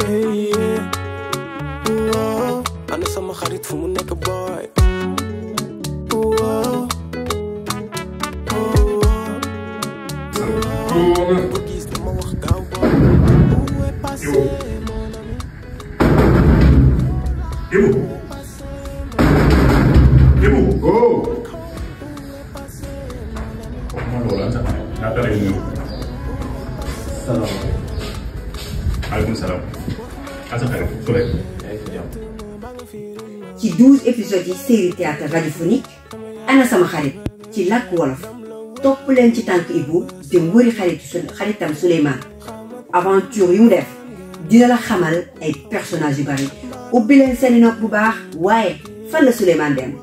Hey, yeah. Whoa. Ana sama xarit fu mu nekk boy. Whoa. Bu gis dama wax gaaw boy. Où est passé mon ami? Ibu, oh. Salam. ci 12 épisodes yi série théâtre radiophonique ana sama xarit ci làkk wolof topp leen ci tànk Ibou dem wëri xaritam Souleymane aventure yu mu def dina la xamal ay personnages yu bari ubbi leen seeni nopp bu baax waaye fan la Souleymane dem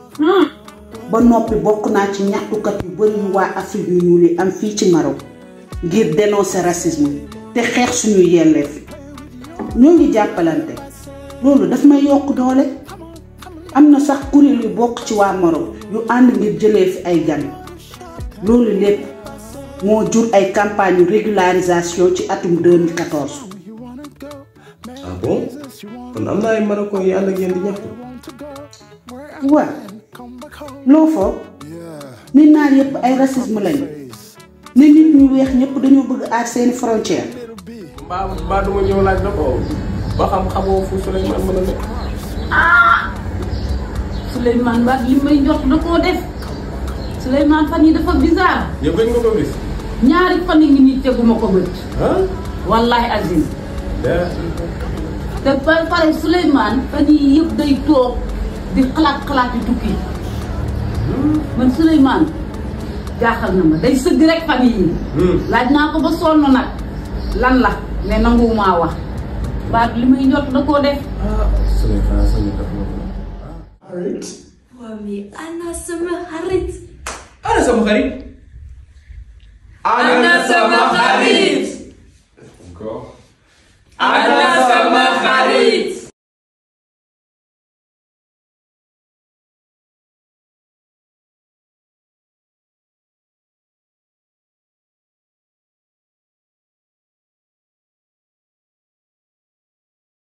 ba noppi bokk naa ci ñaxtukat yu bari yu waa Afrique yu ñuul yi am fii ci Maroc ngir dénoncer racisme te xeex suñu yelleef ñoo ngi jàppalante loolu daf may yokk doole am na sax kuréel yu bokk ci waa Maroc yu ànd ngir jëlee fi ay gan loolu lépp moo jur ay campagne yu régularisation ci atum 2014. Ah bon kon am na ay Marocains yi ànd ak yéen di ñaxtu. waaw loo foog nit naar yëpp ay racisme lañu ne nit ñu weex ñëpp dañoo bëgg aar seeni frontière. mbaa duma ñëw laaj na ko ba xamoo fu Souleymane mën a nekk. Souleymane ba li may njort da koo def Souleymane fan yi dafa bizarre. yow gëj nga ko gis. ñaari fan yi ngi nii teguma ko bët. wallahi azim. te ba pare Souleymane fan yi yëpp day toog di xalaat yu tukki. man Souleymane jaaxal na ma day sëgg rek fan yi laaj naa ko ba sonn nag lan la ne nanguwumaa wax baat li may njort da koo def. waaw mais ana sama xarit. ana sama xarit. ana sama xarit. Encore.